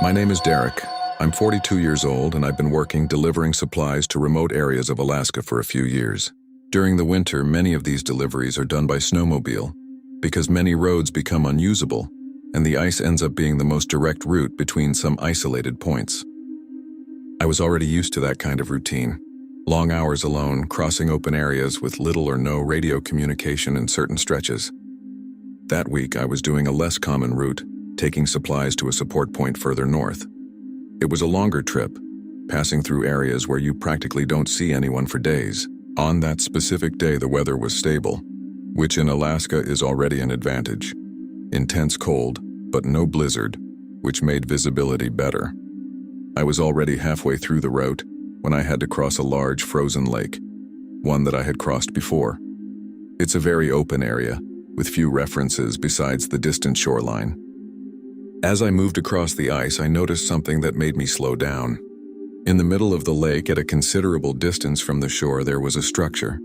My name is Derek. I'm 42 years old and I've been working delivering supplies to remote areas of Alaska for a few years. During the winter, many of these deliveries are done by snowmobile because many roads become unusable and the ice ends up being the most direct route between some isolated points. I was already used to that kind of routine. Long hours alone, crossing open areas with little or no radio communication in certain stretches. That week, I was doing a less common route, taking supplies to a support point further north. It was a longer trip, passing through areas where you practically don't see anyone for days. On that specific day, the weather was stable, which in Alaska is already an advantage. Intense cold, but no blizzard, which made visibility better. I was already halfway through the route when I had to cross a large frozen lake, one that I had crossed before. It's a very open area, with few references besides the distant shoreline. As I moved across the ice, I noticed something that made me slow down. In the middle of the lake, at a considerable distance from the shore, there was a structure.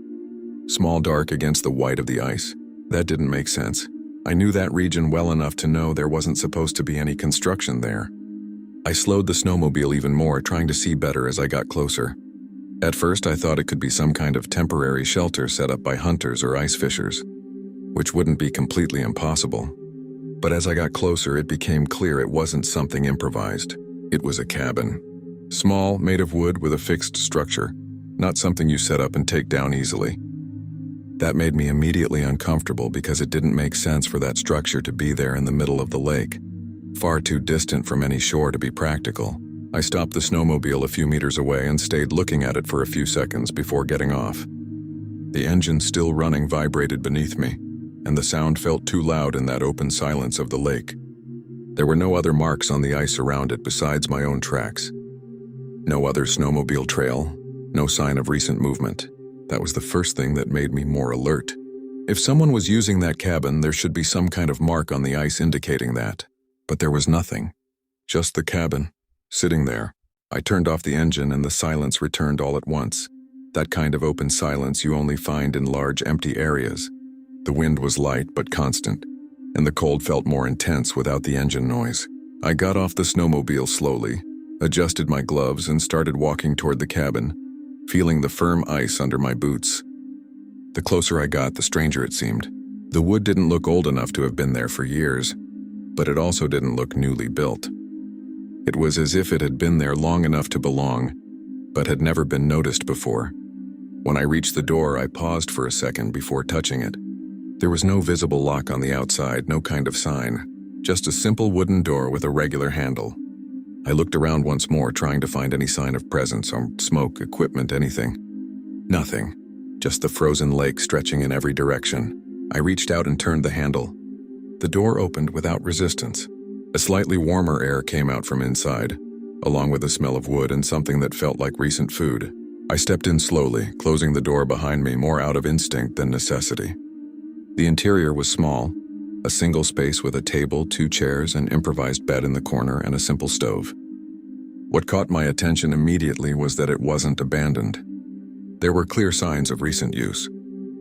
Small, dark against the white of the ice. That didn't make sense. I knew that region well enough to know there wasn't supposed to be any construction there. I slowed the snowmobile even more, trying to see better as I got closer. At first, I thought it could be some kind of temporary shelter set up by hunters or ice fishers, which wouldn't be completely impossible. But as I got closer, it became clear it wasn't something improvised. It was a cabin. Small, made of wood with a fixed structure, not something you set up and take down easily. That made me immediately uncomfortable because it didn't make sense for that structure to be there in the middle of the lake. Far too distant from any shore to be practical. I stopped the snowmobile a few meters away and stayed looking at it for a few seconds before getting off. The engine still running vibrated beneath me, and the sound felt too loud in that open silence of the lake. There were no other marks on the ice around it besides my own tracks. No other snowmobile trail, no sign of recent movement. That was the first thing that made me more alert. If someone was using that cabin, there should be some kind of mark on the ice indicating that. But there was nothing. Just the cabin, sitting there. I turned off the engine and the silence returned all at once. That kind of open silence you only find in large empty areas. The wind was light but constant, and the cold felt more intense without the engine noise. I got off the snowmobile slowly, adjusted my gloves and started walking toward the cabin, feeling the firm ice under my boots. The closer I got, the stranger it seemed. The wood didn't look old enough to have been there for years, but it also didn't look newly built. It was as if it had been there long enough to belong, but had never been noticed before. When I reached the door, I paused for a second before touching it. There was no visible lock on the outside, no kind of sign, just a simple wooden door with a regular handle. I looked around once more, trying to find any sign of presence or smoke, equipment, anything. Nothing, just the frozen lake stretching in every direction. I reached out and turned the handle. The door opened without resistance. A slightly warmer air came out from inside, along with the smell of wood and something that felt like recent food. I stepped in slowly, closing the door behind me more out of instinct than necessity. The interior was small, a single space with a table, 2 chairs, an improvised bed in the corner, and a simple stove. What caught my attention immediately was that it wasn't abandoned. There were clear signs of recent use.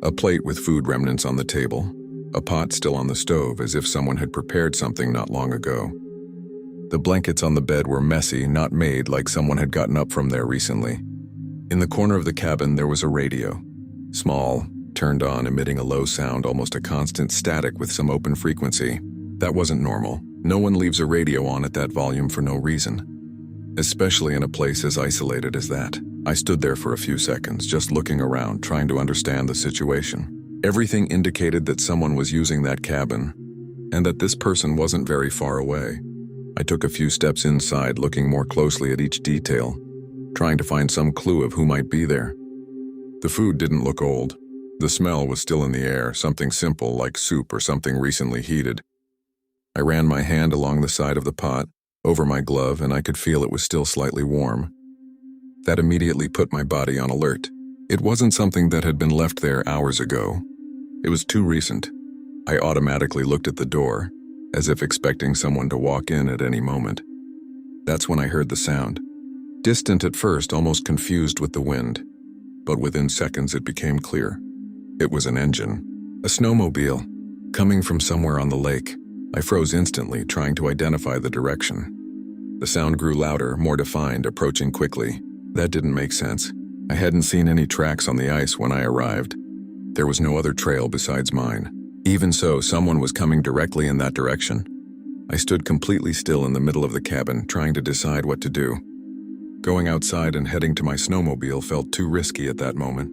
A plate with food remnants on the table, a pot still on the stove as if someone had prepared something not long ago. The blankets on the bed were messy, not made, like someone had gotten up from there recently. In the corner of the cabin there was a radio. Small, turned on, emitting a low sound, almost a constant static with some open frequency. That wasn't normal. No one leaves a radio on at that volume for no reason, especially in a place as isolated as that. I stood there for a few seconds, just looking around, trying to understand the situation. Everything indicated that someone was using that cabin, and that this person wasn't very far away. I took a few steps inside, looking more closely at each detail, trying to find some clue of who might be there. The food didn't look old. The smell was still in the air, something simple like soup or something recently heated. I ran my hand along the side of the pot, over my glove, and I could feel it was still slightly warm. That immediately put my body on alert. It wasn't something that had been left there hours ago. It was too recent. I automatically looked at the door, as if expecting someone to walk in at any moment. That's when I heard the sound. Distant at first, almost confused with the wind, but within seconds it became clear. It was an engine, a snowmobile, coming from somewhere on the lake. I froze instantly, trying to identify the direction. The sound grew louder, more defined, approaching quickly. That didn't make sense. I hadn't seen any tracks on the ice when I arrived. There was no other trail besides mine. Even so, someone was coming directly in that direction. I stood completely still in the middle of the cabin, trying to decide what to do. Going outside and heading to my snowmobile felt too risky at that moment.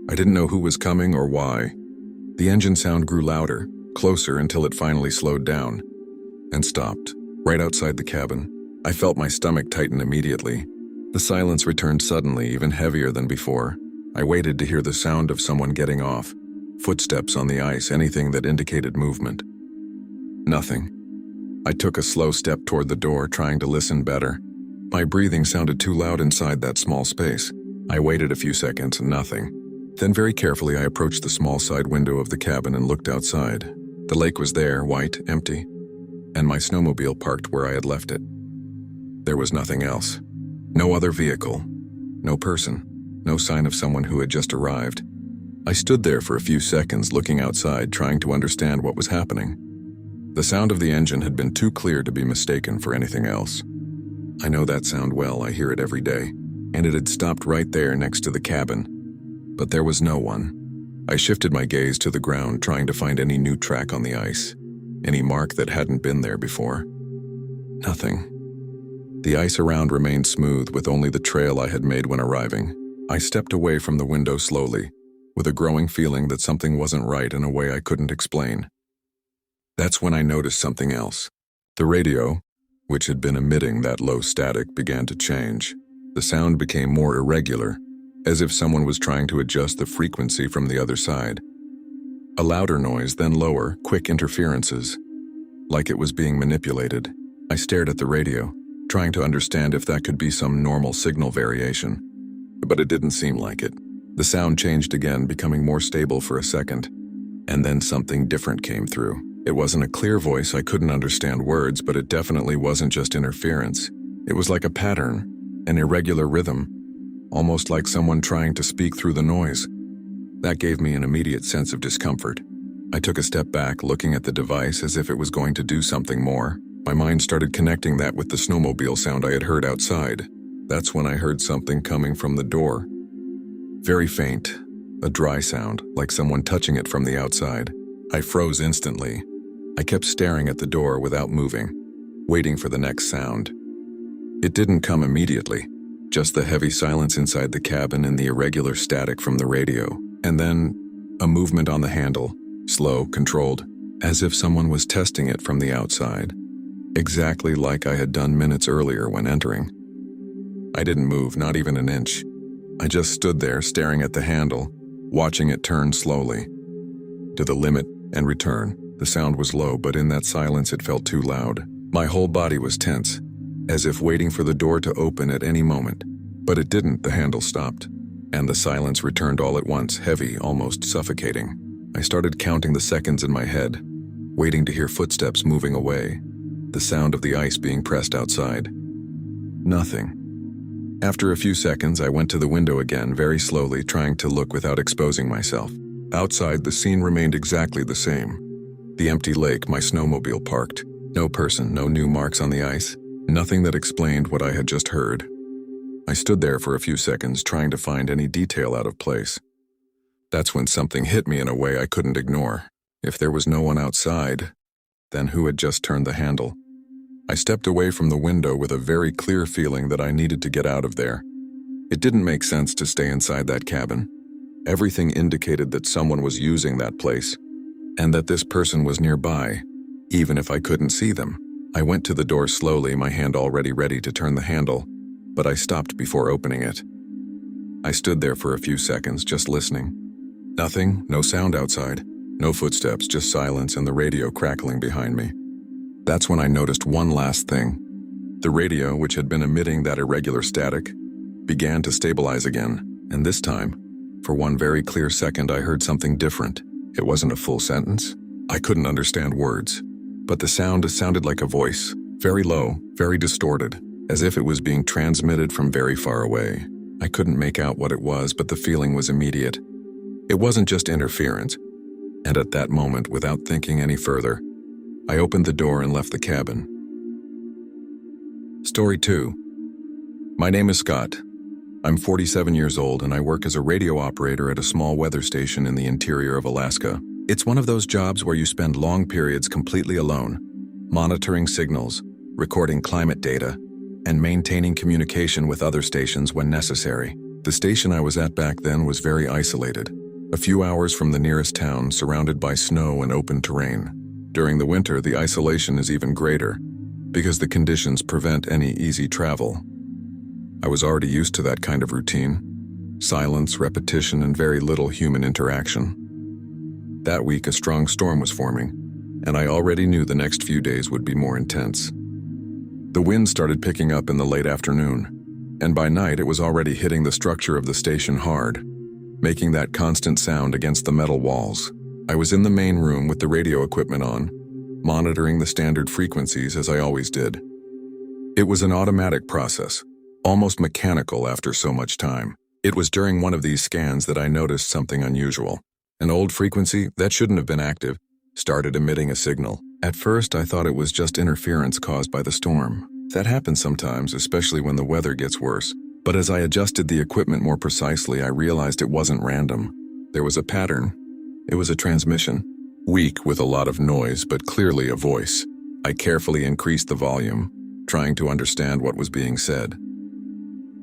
I didn't know who was coming or why. The engine sound grew louder, closer until it finally slowed down and stopped, right outside the cabin. I felt my stomach tighten immediately. The silence returned suddenly, even heavier than before. I waited to hear the sound of someone getting off. Footsteps on the ice, anything that indicated movement. Nothing. I took a slow step toward the door, trying to listen better. My breathing sounded too loud inside that small space. I waited a few seconds, nothing. Then very carefully I approached the small side window of the cabin and looked outside. The lake was there, white, empty, and my snowmobile parked where I had left it. There was nothing else. No other vehicle. No person. No sign of someone who had just arrived. I stood there for a few seconds looking outside, trying to understand what was happening. The sound of the engine had been too clear to be mistaken for anything else. I know that sound well, I hear it every day, and it had stopped right there next to the cabin. But there was no one. I shifted my gaze to the ground, trying to find any new track on the ice, any mark that hadn't been there before. Nothing. The ice around remained smooth, with only the trail I had made when arriving. I stepped away from the window slowly, with a growing feeling that something wasn't right in a way I couldn't explain. That's when I noticed something else. The radio, which had been emitting that low static, began to change. The sound became more irregular, as if someone was trying to adjust the frequency from the other side. A louder noise, then lower, quick interferences, like it was being manipulated. I stared at the radio, trying to understand if that could be some normal signal variation. But it didn't seem like it. The sound changed again, becoming more stable for a second, and then something different came through. It wasn't a clear voice, I couldn't understand words, but it definitely wasn't just interference. It was like a pattern, an irregular rhythm, almost like someone trying to speak through the noise. That gave me an immediate sense of discomfort. I took a step back, looking at the device as if it was going to do something more. My mind started connecting that with the snowmobile sound I had heard outside. That's when I heard something coming from the door. Very faint, a dry sound, like someone touching it from the outside. I froze instantly. I kept staring at the door without moving, waiting for the next sound. It didn't come immediately, just the heavy silence inside the cabin and the irregular static from the radio. And then, a movement on the handle, slow, controlled, as if someone was testing it from the outside, exactly like I had done minutes earlier when entering. I didn't move, not even an inch. I just stood there staring at the handle, watching it turn slowly, to the limit and return. The sound was low, but in that silence it felt too loud. My whole body was tense, as if waiting for the door to open at any moment. But it didn't. The handle stopped, and the silence returned all at once, heavy, almost suffocating. I started counting the seconds in my head, waiting to hear footsteps moving away, the sound of the ice being pressed outside. Nothing. After a few seconds, I went to the window again, very slowly, trying to look without exposing myself. Outside, the scene remained exactly the same. The empty lake, my snowmobile parked. No person, no new marks on the ice. Nothing that explained what I had just heard. I stood there for a few seconds, trying to find any detail out of place. That's when something hit me in a way I couldn't ignore. If there was no one outside, then who had just turned the handle? I stepped away from the window with a very clear feeling that I needed to get out of there. It didn't make sense to stay inside that cabin. Everything indicated that someone was using that place, and that this person was nearby, even if I couldn't see them. I went to the door slowly, my hand already ready to turn the handle, but I stopped before opening it. I stood there for a few seconds, just listening. Nothing, no sound outside, no footsteps, just silence and the radio crackling behind me. That's when I noticed one last thing. The radio, which had been emitting that irregular static, began to stabilize again, and this time, for one very clear second, I heard something different. It wasn't a full sentence. I couldn't understand words, but the sound sounded like a voice, very low, very distorted, as if it was being transmitted from very far away. I couldn't make out what it was, but the feeling was immediate. It wasn't just interference, and at that moment, without thinking any further, I opened the door and left the cabin. Story 2. My name is Scott. I'm 47 years old and I work as a radio operator at a small weather station in the interior of Alaska. It's one of those jobs where you spend long periods completely alone, monitoring signals, recording climate data, and maintaining communication with other stations when necessary. The station I was at back then was very isolated, a few hours from the nearest town, surrounded by snow and open terrain. During the winter, the isolation is even greater, because the conditions prevent any easy travel. I was already used to that kind of routine: silence, repetition, and very little human interaction. That week, a strong storm was forming, and I already knew the next few days would be more intense. The wind started picking up in the late afternoon, and by night it was already hitting the structure of the station hard, making that constant sound against the metal walls. I was in the main room with the radio equipment on, monitoring the standard frequencies as I always did. It was an automatic process, almost mechanical after so much time. It was during one of these scans that I noticed something unusual. An old frequency that shouldn't have been active started emitting a signal. At first, I thought it was just interference caused by the storm. That happens sometimes, especially when the weather gets worse. But as I adjusted the equipment more precisely, I realized it wasn't random. There was a pattern. It was a transmission. Weak with a lot of noise, but clearly a voice. I carefully increased the volume, trying to understand what was being said.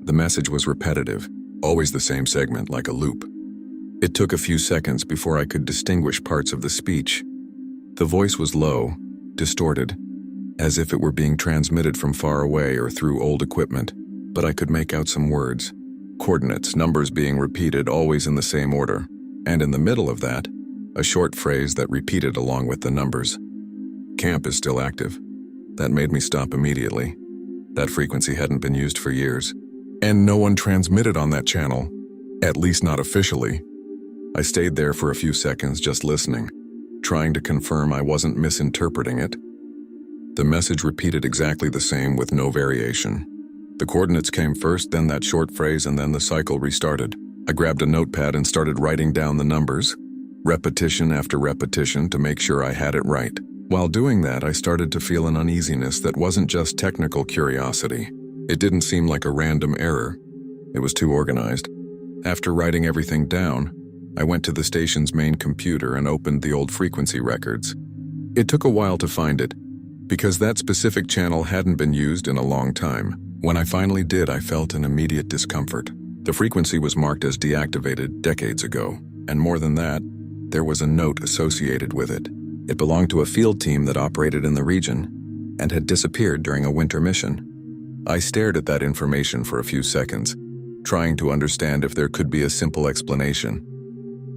The message was repetitive, always the same segment, like a loop. It took a few seconds before I could distinguish parts of the speech. The voice was low, distorted, as if it were being transmitted from far away or through old equipment, but I could make out some words, coordinates, numbers being repeated always in the same order, and in the middle of that, a short phrase that repeated along with the numbers. Camp is still active. That made me stop immediately. That frequency hadn't been used for years, and no one transmitted on that channel, at least not officially. I stayed there for a few seconds just listening, trying to confirm I wasn't misinterpreting it. The message repeated exactly the same with no variation. The coordinates came first, then that short phrase, and then the cycle restarted. I grabbed a notepad and started writing down the numbers, repetition after repetition, to make sure I had it right. While doing that, I started to feel an uneasiness that wasn't just technical curiosity. It didn't seem like a random error. It was too organized. After writing everything down, I went to the station's main computer and opened the old frequency records. It took a while to find it, because that specific channel hadn't been used in a long time. When I finally did, I felt an immediate discomfort. The frequency was marked as deactivated decades ago, and more than that, there was a note associated with it. It belonged to a field team that operated in the region and had disappeared during a winter mission. I stared at that information for a few seconds, trying to understand if there could be a simple explanation.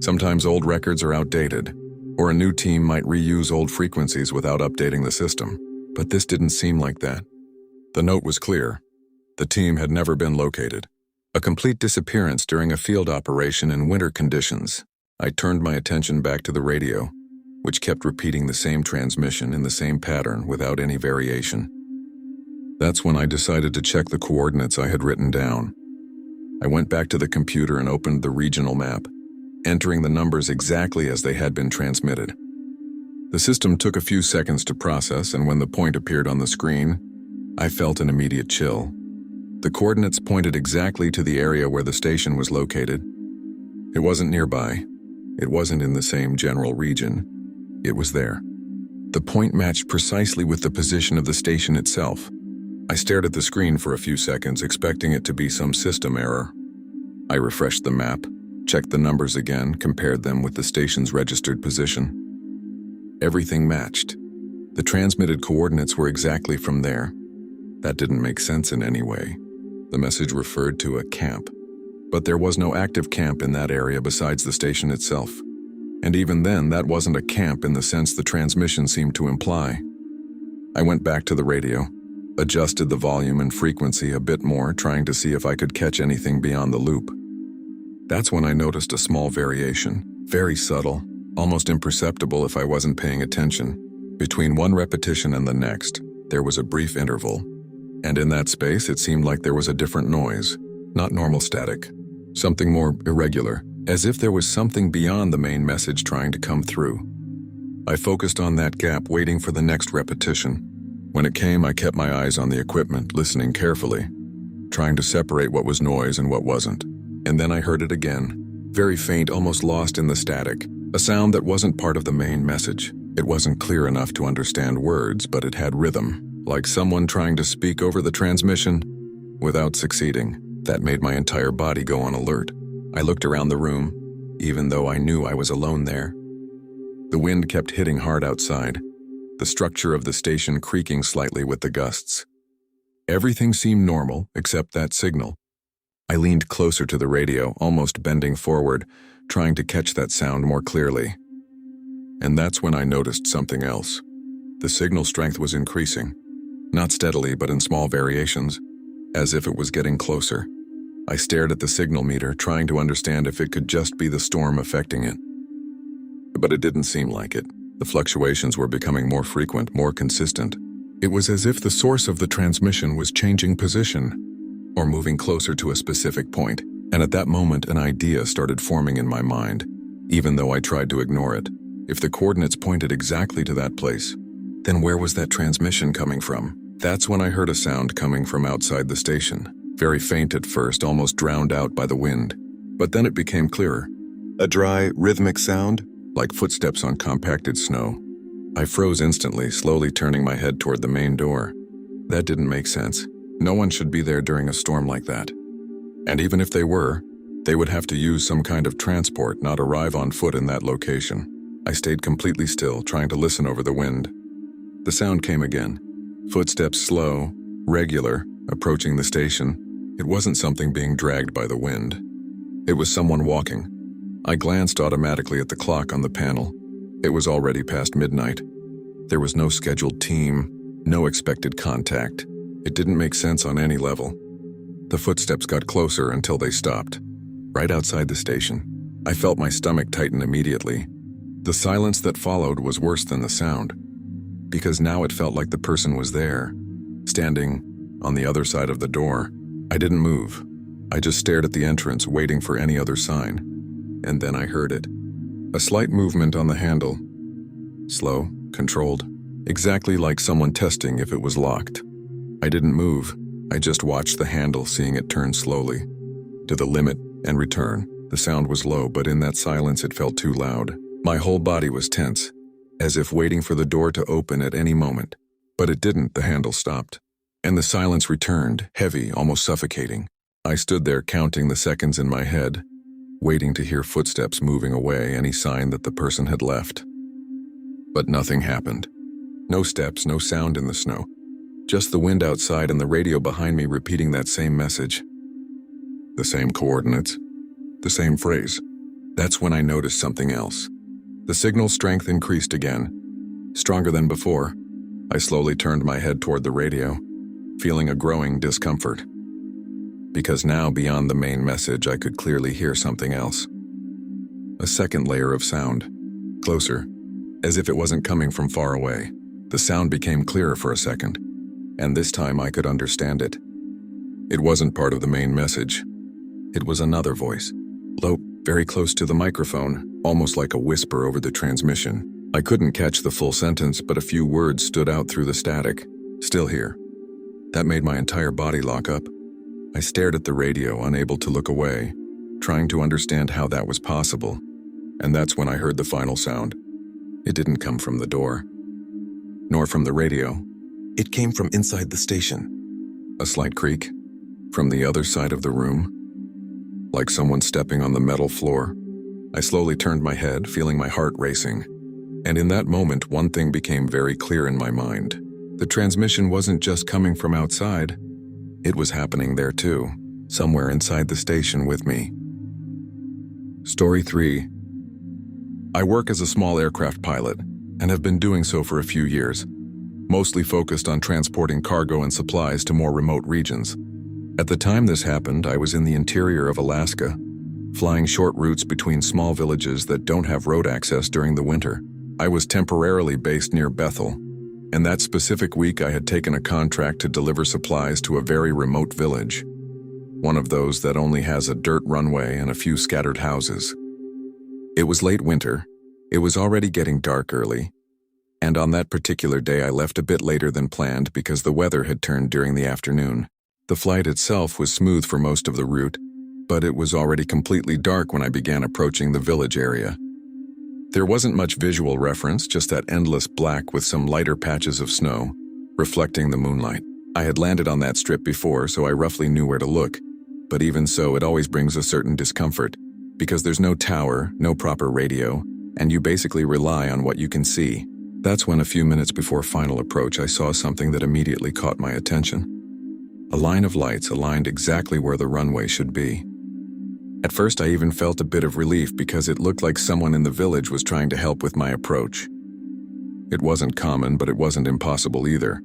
Sometimes old records are outdated, or a new team might reuse old frequencies without updating the system. But this didn't seem like that. The note was clear. The team had never been located. A complete disappearance during a field operation in winter conditions. I turned my attention back to the radio, which kept repeating the same transmission in the same pattern without any variation. That's when I decided to check the coordinates I had written down. I went back to the computer and opened the regional map, entering the numbers exactly as they had been transmitted. The system took a few seconds to process, and when the point appeared on the screen, I felt an immediate chill. The coordinates pointed exactly to the area where the station was located. It wasn't nearby. It wasn't in the same general region. It was there. The point matched precisely with the position of the station itself. I stared at the screen for a few seconds, expecting it to be some system error. I refreshed the map, checked the numbers again, compared them with the station's registered position. Everything matched. The transmitted coordinates were exactly from there. That didn't make sense in any way. The message referred to a camp, but there was no active camp in that area besides the station itself. And even then, that wasn't a camp in the sense the transmission seemed to imply. I went back to the radio, adjusted the volume and frequency a bit more, trying to see if I could catch anything beyond the loop. That's when I noticed a small variation, very subtle, almost imperceptible if I wasn't paying attention. Between one repetition and the next, there was a brief interval, and in that space it seemed like there was a different noise, not normal static, something more irregular, as if there was something beyond the main message trying to come through. I focused on that gap, waiting for the next repetition. When it came, I kept my eyes on the equipment, listening carefully, trying to separate what was noise and what wasn't. And then I heard it again, very faint, almost lost in the static, a sound that wasn't part of the main message. It wasn't clear enough to understand words, but it had rhythm, like someone trying to speak over the transmission without succeeding. That made my entire body go on alert. I looked around the room, even though I knew I was alone there. The wind kept hitting hard outside, the structure of the station creaking slightly with the gusts. Everything seemed normal except that signal. I leaned closer to the radio, almost bending forward, trying to catch that sound more clearly. And that's when I noticed something else. The signal strength was increasing, not steadily but in small variations, as if it was getting closer. I stared at the signal meter, trying to understand if it could just be the storm affecting it. But it didn't seem like it. The fluctuations were becoming more frequent, more consistent. It was as if the source of the transmission was changing position or moving closer to a specific point. And at that moment, an idea started forming in my mind, even though I tried to ignore it. If the coordinates pointed exactly to that place, then where was that transmission coming from? That's when I heard a sound coming from outside the station. Very faint at first, almost drowned out by the wind. But then it became clearer. A dry, rhythmic sound, like footsteps on compacted snow. I froze instantly, slowly turning my head toward the main door. That didn't make sense. No one should be there during a storm like that. And even if they were, they would have to use some kind of transport, not arrive on foot in that location. I stayed completely still, trying to listen over the wind. The sound came again. Footsteps slow, regular, approaching the station. It wasn't something being dragged by the wind. It was someone walking. I glanced automatically at the clock on the panel. It was already past midnight. There was no scheduled team, no expected contact. It didn't make sense on any level. The footsteps got closer until they stopped, right outside the station. I felt my stomach tighten immediately. The silence that followed was worse than the sound, because now it felt like the person was there, standing on the other side of the door. I didn't move. I just stared at the entrance, waiting for any other sign. And then I heard it. A slight movement on the handle. Slow, controlled, exactly like someone testing if it was locked. I didn't move. I just watched the handle, seeing it turn slowly, to the limit, and return. The sound was low, but in that silence it felt too loud. My whole body was tense, as if waiting for the door to open at any moment. But it didn't. The handle stopped. And the silence returned, heavy, almost suffocating. I stood there counting the seconds in my head, waiting to hear footsteps moving away, any sign that the person had left. But nothing happened. No steps, no sound in the snow. Just the wind outside and the radio behind me repeating that same message. The same coordinates. The same phrase. That's when I noticed something else. The signal strength increased again, stronger than before. I slowly turned my head toward the radio, feeling a growing discomfort. Because now, beyond the main message, I could clearly hear something else. A second layer of sound, closer, as if it wasn't coming from far away. The sound became clearer for a second, and this time I could understand it. It wasn't part of the main message. It was another voice, low, very close to the microphone, almost like a whisper over the transmission. I couldn't catch the full sentence, but a few words stood out through the static. Still here. That made my entire body lock up. I stared at the radio, unable to look away, trying to understand how that was possible. And that's when I heard the final sound. It didn't come from the door, nor from the radio. It came from inside the station. A slight creak from the other side of the room, like someone stepping on the metal floor. I slowly turned my head, feeling my heart racing. And in that moment, one thing became very clear in my mind. The transmission wasn't just coming from outside. It was happening there too, somewhere inside the station with me. Story 3. I work as a small aircraft pilot and have been doing so for a few years, mostly focused on transporting cargo and supplies to more remote regions. At the time this happened, I was in the interior of Alaska, flying short routes between small villages that don't have road access during the winter. I was temporarily based near Bethel, and that specific week I had taken a contract to deliver supplies to a very remote village, one of those that only has a dirt runway and a few scattered houses. It was late winter. It was already getting dark early, And on that particular day I left a bit later than planned because the weather had turned during the afternoon. The flight itself was smooth for most of the route, but it was already completely dark when I began approaching the village area. There wasn't much visual reference, just that endless black with some lighter patches of snow, reflecting the moonlight. I had landed on that strip before, so I roughly knew where to look, but even so, it always brings a certain discomfort, because there's no tower, no proper radio, and you basically rely on what you can see. That's when a few minutes before final approach I saw something that immediately caught my attention. A line of lights aligned exactly where the runway should be. At first I even felt a bit of relief because it looked like someone in the village was trying to help with my approach. It wasn't common, but it wasn't impossible either.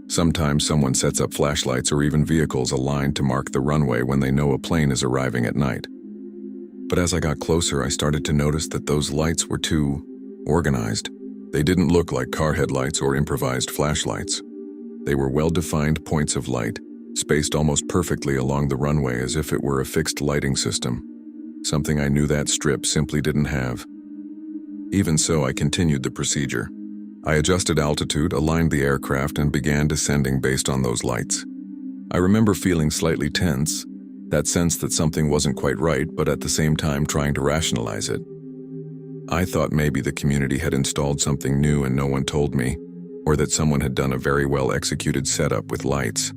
Sometimes someone sets up flashlights or even vehicles aligned to mark the runway when they know a plane is arriving at night. But as I got closer, I started to notice that those lights were too organized. They didn't look like car headlights or improvised flashlights. They were well-defined points of light, spaced almost perfectly along the runway as if it were a fixed lighting system, something I knew that strip simply didn't have. Even so, I continued the procedure. I adjusted altitude, aligned the aircraft, and began descending based on those lights. I remember feeling slightly tense, that sense that something wasn't quite right, but at the same time trying to rationalize it. I thought maybe the community had installed something new and no one told me, or that someone had done a very well-executed setup with lights.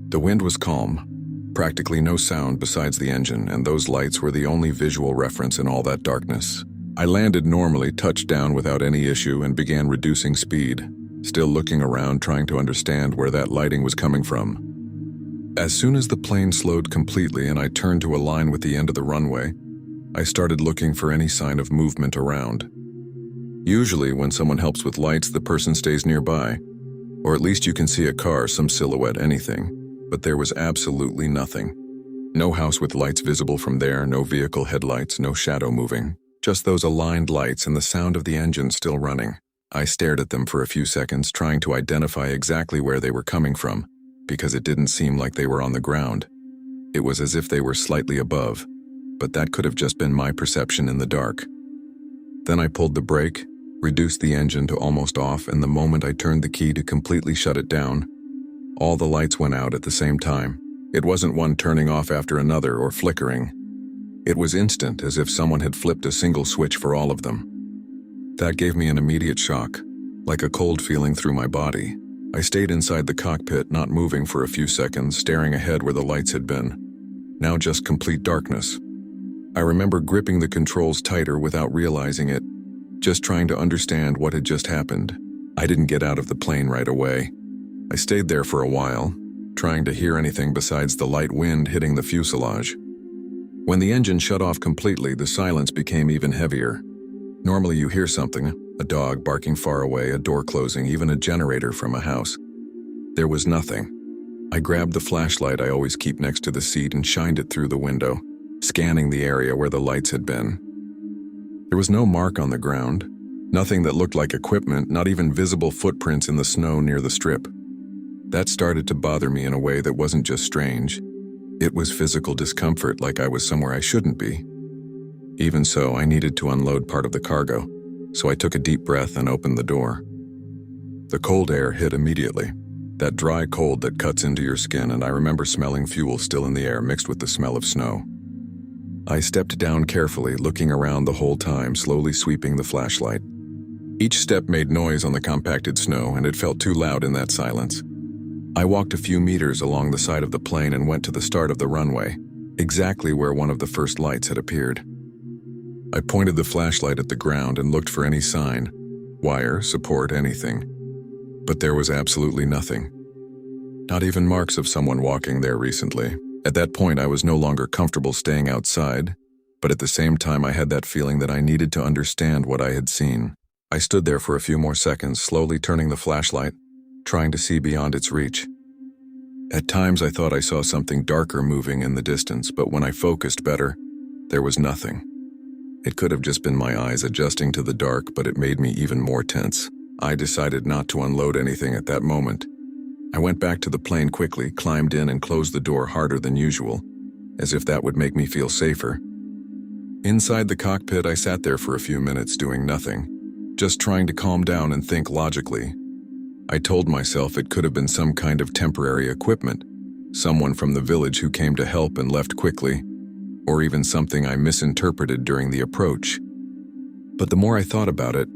The wind was calm, practically no sound besides the engine, and those lights were the only visual reference in all that darkness. I landed normally, touched down without any issue, and began reducing speed, still looking around trying to understand where that lighting was coming from. As soon as the plane slowed completely and I turned to align with the end of the runway, I started looking for any sign of movement around. Usually, when someone helps with lights, the person stays nearby, or at least you can see a car, some silhouette, anything. But there was absolutely nothing. No house with lights visible from there, no vehicle headlights, no shadow moving. Just those aligned lights and the sound of the engine still running. I stared at them for a few seconds, trying to identify exactly where they were coming from, because it didn't seem like they were on the ground. It was as if they were slightly above, but that could have just been my perception in the dark. Then I pulled the brake, reduced the engine to almost off, and the moment I turned the key to completely shut it down, all the lights went out at the same time. It wasn't one turning off after another or flickering. It was instant, as if someone had flipped a single switch for all of them. That gave me an immediate shock, like a cold feeling through my body. I stayed inside the cockpit, not moving for a few seconds, staring ahead where the lights had been. Now just complete darkness. I remember gripping the controls tighter without realizing it, just trying to understand what had just happened. I didn't get out of the plane right away. I stayed there for a while, trying to hear anything besides the light wind hitting the fuselage. When the engine shut off completely, the silence became even heavier. Normally you hear something, a dog barking far away, a door closing, even a generator from a house. There was nothing. I grabbed the flashlight I always keep next to the seat and shined it through the window, scanning the area where the lights had been. There was no mark on the ground, nothing that looked like equipment, not even visible footprints in the snow near the strip. That started to bother me in a way that wasn't just strange. It was physical discomfort, like I was somewhere I shouldn't be. Even so, I needed to unload part of the cargo, so I took a deep breath and opened the door. The cold air hit immediately, that dry cold that cuts into your skin, and I remember smelling fuel still in the air mixed with the smell of snow. I stepped down carefully, looking around the whole time, slowly sweeping the flashlight. Each step made noise on the compacted snow, and it felt too loud in that silence. I walked a few meters along the side of the plane and went to the start of the runway, exactly where one of the first lights had appeared. I pointed the flashlight at the ground and looked for any sign, wire, support, anything. But there was absolutely nothing. Not even marks of someone walking there recently. At that point, I was no longer comfortable staying outside, but at the same time I had that feeling that I needed to understand what I had seen. I stood there for a few more seconds, slowly turning the flashlight, trying to see beyond its reach. At times I thought I saw something darker moving in the distance, but when I focused better, there was nothing. It could have just been my eyes adjusting to the dark, but it made me even more tense. I decided not to unload anything at that moment. I went back to the plane quickly, climbed in and closed the door harder than usual, as if that would make me feel safer. Inside the cockpit, I sat there for a few minutes doing nothing, just trying to calm down and think logically. I told myself it could have been some kind of temporary equipment, someone from the village who came to help and left quickly, or even something I misinterpreted during the approach. But the more I thought about it,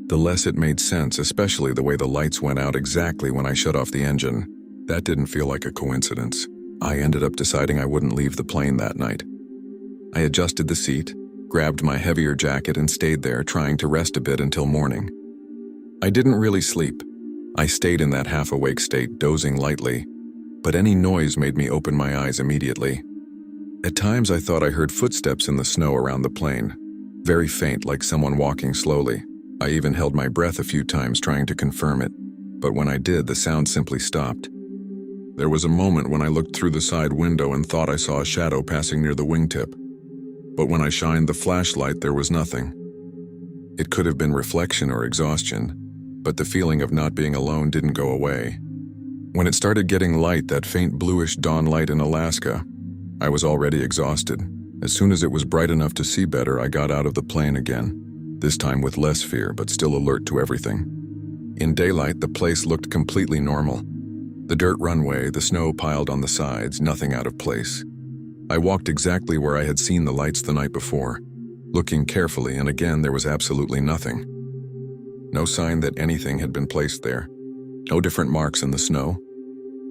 the less it made sense, especially the way the lights went out exactly when I shut off the engine. That didn't feel like a coincidence. I ended up deciding I wouldn't leave the plane that night. I adjusted the seat, grabbed my heavier jacket and stayed there, trying to rest a bit until morning. I didn't really sleep. I stayed in that half-awake state, dozing lightly, but any noise made me open my eyes immediately. At times I thought I heard footsteps in the snow around the plane, very faint, like someone walking slowly. I even held my breath a few times trying to confirm it, but when I did, the sound simply stopped. There was a moment when I looked through the side window and thought I saw a shadow passing near the wingtip, but when I shined the flashlight, there was nothing. It could have been reflection or exhaustion, but the feeling of not being alone didn't go away. When it started getting light, that faint bluish dawn light in Alaska, I was already exhausted. As soon as it was bright enough to see better, I got out of the plane again, this time with less fear, but still alert to everything. In daylight, the place looked completely normal. The dirt runway, the snow piled on the sides, nothing out of place. I walked exactly where I had seen the lights the night before, looking carefully, and again there was absolutely nothing. No sign that anything had been placed there. No different marks in the snow.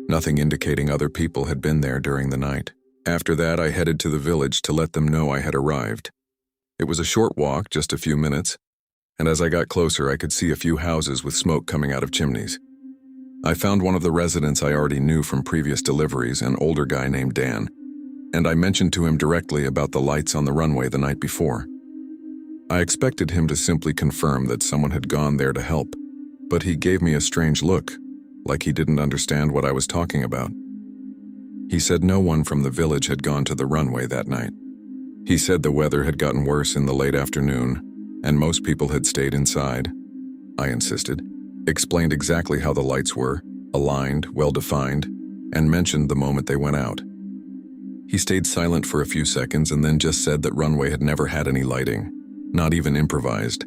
Nothing indicating other people had been there during the night. After that, I headed to the village to let them know I had arrived. It was a short walk, just a few minutes, and as I got closer, I could see a few houses with smoke coming out of chimneys. I found one of the residents I already knew from previous deliveries, an older guy named Dan, and I mentioned to him directly about the lights on the runway the night before. I expected him to simply confirm that someone had gone there to help, but he gave me a strange look, like he didn't understand what I was talking about. He said no one from the village had gone to the runway that night. He said the weather had gotten worse in the late afternoon, and most people had stayed inside. I insisted, explained exactly how the lights were, aligned, well-defined, and mentioned the moment they went out. He stayed silent for a few seconds and then just said that runway had never had any lighting, not even improvised,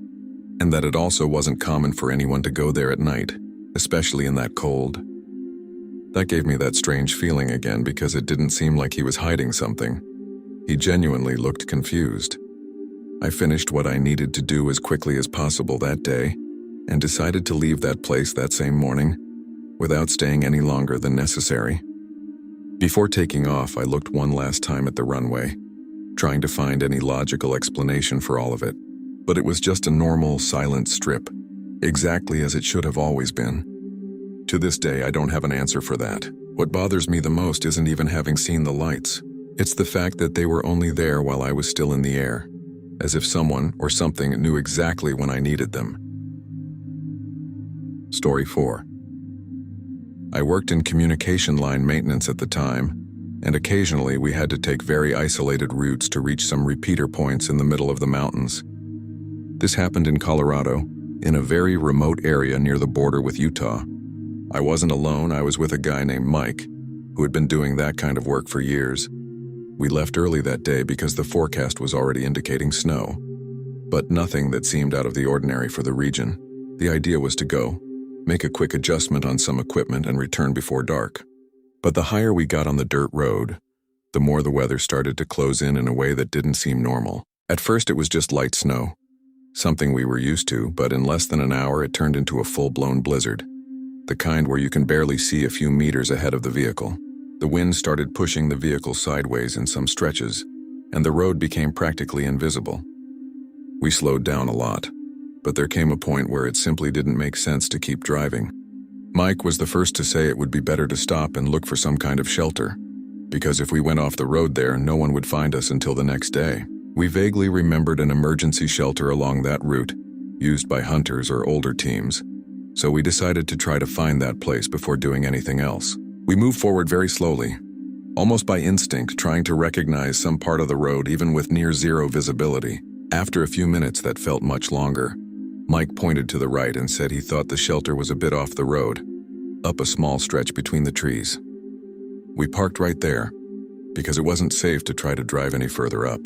and that it also wasn't common for anyone to go there at night, especially in that cold. That gave me that strange feeling again because it didn't seem like he was hiding something. He genuinely looked confused. I finished what I needed to do as quickly as possible that day and decided to leave that place that same morning without staying any longer than necessary. Before taking off, I looked one last time at the runway, trying to find any logical explanation for all of it, but it was just a normal, silent strip, exactly as it should have always been. To this day, I don't have an answer for that. What bothers me the most isn't even having seen the lights. It's the fact that they were only there while I was still in the air, as if someone or something knew exactly when I needed them. Story 4. I worked in communication line maintenance at the time, and occasionally we had to take very isolated routes to reach some repeater points in the middle of the mountains. This happened in Colorado, in a very remote area near the border with Utah. I wasn't alone, I was with a guy named Mike, who had been doing that kind of work for years. We left early that day because the forecast was already indicating snow, but nothing that seemed out of the ordinary for the region. The idea was to go, make a quick adjustment on some equipment and return before dark. But the higher we got on the dirt road, the more the weather started to close in a way that didn't seem normal. At first it was just light snow, something we were used to, but in less than an hour it turned into a full-blown blizzard, the kind where you can barely see a few meters ahead of the vehicle. The wind started pushing the vehicle sideways in some stretches, and the road became practically invisible. We slowed down a lot, but there came a point where it simply didn't make sense to keep driving. Mike was the first to say it would be better to stop and look for some kind of shelter, because if we went off the road there, no one would find us until the next day. We vaguely remembered an emergency shelter along that route, used by hunters or older teams, so we decided to try to find that place before doing anything else. We moved forward very slowly, almost by instinct, trying to recognize some part of the road even with near zero visibility. After a few minutes that felt much longer, Mike pointed to the right and said he thought the shelter was a bit off the road, up a small stretch between the trees. We parked right there, because it wasn't safe to try to drive any further up,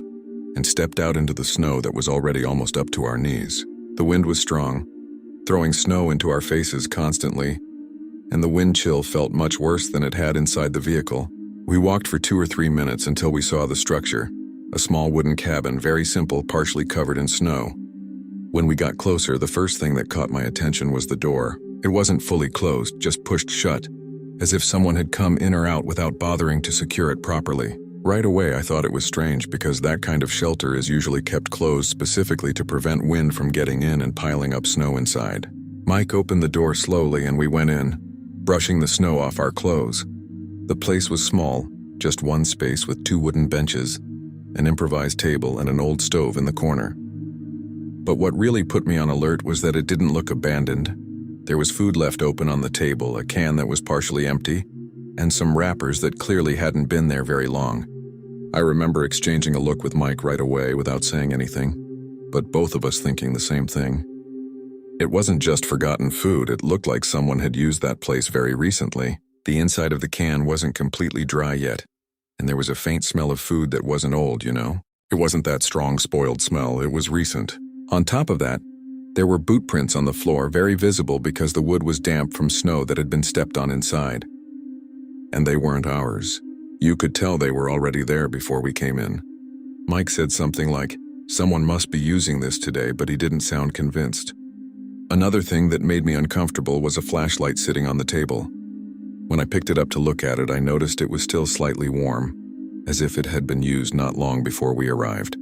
and stepped out into the snow that was already almost up to our knees. The wind was strong, throwing snow into our faces constantly, and the wind chill felt much worse than it had inside the vehicle. We walked for 2 or 3 minutes until we saw the structure, a small wooden cabin, very simple, partially covered in snow. When we got closer, the first thing that caught my attention was the door. It wasn't fully closed, just pushed shut, as if someone had come in or out without bothering to secure it properly. Right away, I thought it was strange because that kind of shelter is usually kept closed specifically to prevent wind from getting in and piling up snow inside. Mike opened the door slowly and we went in, brushing the snow off our clothes. The place was small, just one space with 2 wooden benches, an improvised table, and an old stove in the corner. But what really put me on alert was that it didn't look abandoned. There was food left open on the table, a can that was partially empty, and some wrappers that clearly hadn't been there very long. I remember exchanging a look with Mike right away without saying anything, but both of us thinking the same thing. It wasn't just forgotten food, it looked like someone had used that place very recently. The inside of the can wasn't completely dry yet, and there was a faint smell of food that wasn't old, you know? It wasn't that strong spoiled smell, it was recent. On top of that, there were boot prints on the floor, very visible because the wood was damp from snow that had been stepped on inside. And they weren't ours. You could tell they were already there before we came in. Mike said something like, "Someone must be using this today," but he didn't sound convinced. Another thing that made me uncomfortable was a flashlight sitting on the table. When I picked it up to look at it, I noticed it was still slightly warm, as if it had been used not long before we arrived.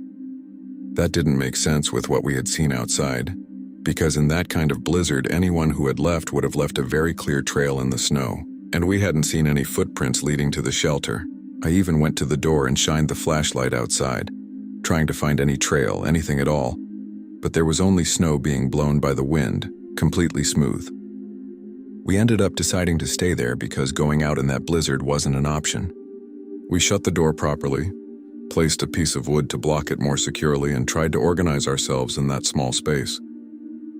That didn't make sense with what we had seen outside, because in that kind of blizzard, anyone who had left would have left a very clear trail in the snow, and we hadn't seen any footprints leading to the shelter. I even went to the door and shined the flashlight outside, trying to find any trail, anything at all, but there was only snow being blown by the wind, completely smooth. We ended up deciding to stay there because going out in that blizzard wasn't an option. We shut the door properly, placed a piece of wood to block it more securely, and tried to organize ourselves in that small space.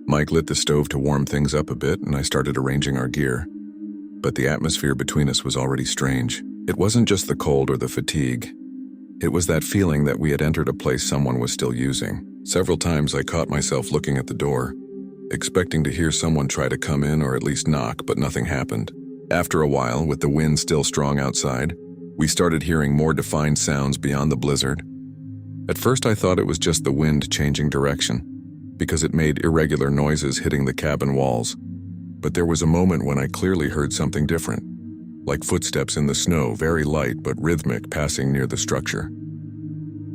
Mike lit the stove to warm things up a bit, and I started arranging our gear. But the atmosphere between us was already strange. It wasn't just the cold or the fatigue. It was that feeling that we had entered a place someone was still using. Several times I caught myself looking at the door, expecting to hear someone try to come in or at least knock, but nothing happened. After a while, with the wind still strong outside, we started hearing more defined sounds beyond the blizzard. At first I thought it was just the wind changing direction, because it made irregular noises hitting the cabin walls. But there was a moment when I clearly heard something different, like footsteps in the snow, very light but rhythmic, passing near the structure.